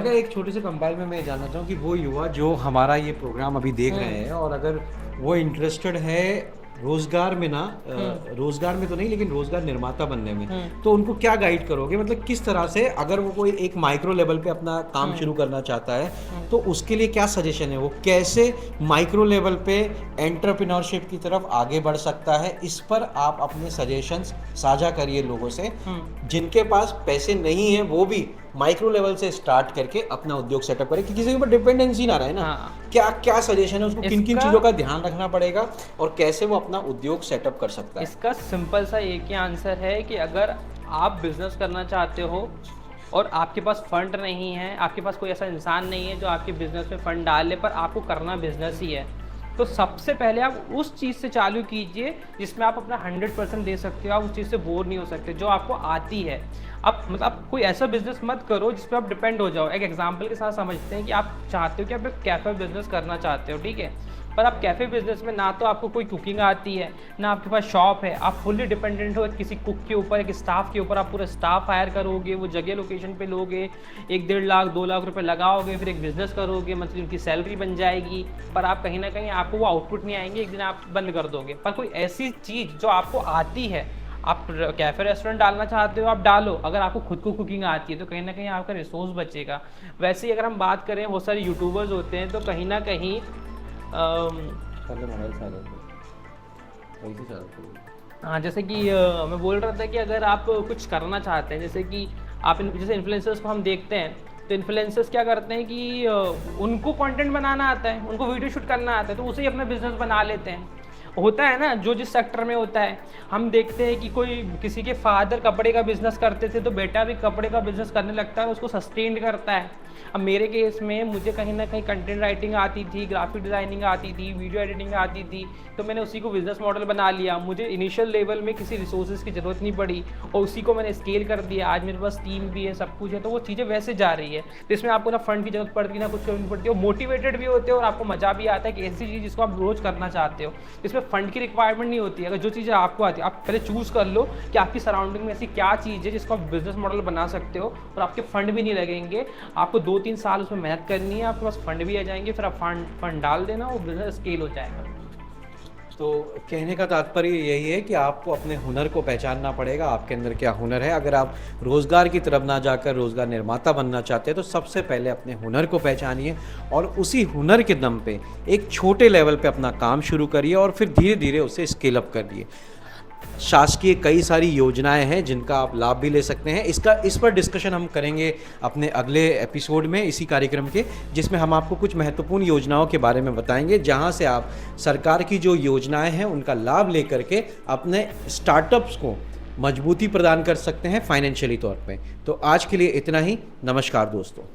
अगर एक छोटे से कंपाइल में मैं ये जानना चाहूँ कि वो युवा जो हमारा ये प्रोग्राम अभी देख रहे हैं और अगर वो इंटरेस्टेड है रोजगार में ना, रोजगार में तो नहीं लेकिन रोजगार निर्माता बनने में, तो उनको क्या गाइड करोगे? मतलब किस तरह से, अगर वो कोई एक माइक्रो लेवल पे अपना काम शुरू करना चाहता है तो उसके लिए क्या सजेशन है? वो कैसे माइक्रो लेवल पे एंटरप्रेन्योरशिप की तरफ आगे बढ़ सकता है? इस पर आप अपने सजेशंस साझा करिए लोगों से जिनके पास पैसे नहीं है, वो भी माइक्रो लेवल से स्टार्ट करके अपना उद्योग सेटअप करे कि किसी के ऊपर डिपेंडेंसी ना रहे ना। क्या क्या सजेशन है उसको, किन किन चीज़ों का ध्यान रखना पड़ेगा और कैसे वो अपना उद्योग सेटअप कर सकता है? इसका सिंपल सा एक ही आंसर है कि अगर आप बिजनेस करना चाहते हो और आपके पास फंड नहीं है, आपके पास कोई ऐसा इंसान नहीं है जो आपके बिजनेस में फंड डाले, पर आपको करना बिजनेस ही है, तो सबसे पहले आप उस चीज़ से चालू कीजिए जिसमें आप अपना 100% दे सकते हो। आप उस चीज़ से बोर नहीं हो सकते, जो आपको आती है। आप मतलब कोई ऐसा बिजनेस मत करो जिस पर आप डिपेंड हो जाओ। एक एग्जांपल के साथ समझते हैं कि आप चाहते हो कि आप एक कैफ़े बिजनेस करना चाहते हो, ठीक है, पर आप कैफ़े बिजनेस में ना तो आपको कोई कुकिंग आती है, ना आपके पास शॉप है, आप फुल्ली डिपेंडेंट हो किसी कुक के ऊपर, एक स्टाफ के ऊपर। आप पूरा स्टाफ हायर करोगे, वो जगह लोकेशन पे लोगे, 1-1.5 लाख 2 लाख रुपए लगाओगे, फिर एक बिजनेस करोगे, मतलब उनकी सैलरी बन जाएगी, पर आप कहीं ना कहीं आपको वो आउटपुट नहीं आएंगे, एक दिन आप बंद कर दोगे। पर कोई ऐसी चीज़ जो आपको आती है, आप कैफ़े रेस्टोरेंट डालना चाहते हो, आप डालो। अगर आपको खुद को कुकिंग आती है तो कहीं ना कहीं आपका रिसोर्स बचेगा। वैसे ही अगर हम बात करें, बहुत सारे यूट्यूबर्स होते हैं, तो कहीं ना कहीं हाँ, जैसे कि मैं बोल रहा था कि अगर आप कुछ करना चाहते हैं, जैसे कि आप जैसे इन्फ्लुएंसर्स को हम देखते हैं, तो इन्फ्लुएंसर्स क्या करते हैं कि उनको कंटेंट बनाना आता है, उनको वीडियो शूट करना आता है, तो उसे ही अपना बिजनेस बना लेते हैं। होता है ना, जो जिस सेक्टर में होता है। हम देखते हैं कि कोई किसी के फादर कपड़े का बिजनेस करते थे, तो बेटा भी कपड़े का बिजनेस करने लगता है और उसको सस्टेन करता है। अब मेरे केस में मुझे कहीं ना कहीं कंटेंट राइटिंग आती थी, ग्राफिक डिज़ाइनिंग आती थी, वीडियो एडिटिंग आती थी, तो मैंने उसी को बिजनेस मॉडल बना लिया। मुझे इनिशियल लेवल में किसी रिसोर्सेज की ज़रूरत नहीं पड़ी और उसी को मैंने स्केल कर दिया। आज मेरे पास टीम भी है, सब कुछ है, तो वो चीज़ें वैसे जा रही है। तो इसमें आपको ना फंड की जरूरत पड़ती है, ना कुछ करनी पड़ती है, मोटिवेटेड भी होते हो और आपको मजा भी आता है कि ऐसी चीज़ जिसको आप रोज़ करना चाहते हो। इसमें फंड की रिक्वायरमेंट नहीं होती है। अगर जो चीज़ें आपको आती है, आप पहले चूज़ कर लो कि आपकी सराउंडिंग में ऐसी क्या चीज़ है जिसको आप बिजनेस मॉडल बना सकते हो और आपके फंड भी नहीं लगेंगे। आपको 2-3 साल उसमें मेहनत करनी है, आपके पास फंड भी आ जाएंगे, फिर आप फंड डाल देना और बिजनेस स्केल हो जाएगा। तो कहने का तात्पर्य यही है कि आपको अपने हुनर को पहचानना पड़ेगा, आपके अंदर क्या हुनर है। अगर आप रोज़गार की तरफ ना जाकर रोज़गार निर्माता बनना चाहते हैं तो सबसे पहले अपने हुनर को पहचानिए और उसी हुनर के दम पे एक छोटे लेवल पे अपना काम शुरू करिए और फिर धीरे धीरे उसे स्केल अप करिए। शासकीय कई सारी योजनाएं हैं जिनका आप लाभ भी ले सकते हैं। इस पर डिस्कशन हम करेंगे अपने अगले एपिसोड में इसी कार्यक्रम के, जिसमें हम आपको कुछ महत्वपूर्ण योजनाओं के बारे में बताएंगे जहां से आप सरकार की जो योजनाएं हैं उनका लाभ लेकर के अपने स्टार्टअप्स को मजबूती प्रदान कर सकते हैं फाइनेंशियली तौर पे। तो आज के लिए इतना ही। नमस्कार दोस्तों।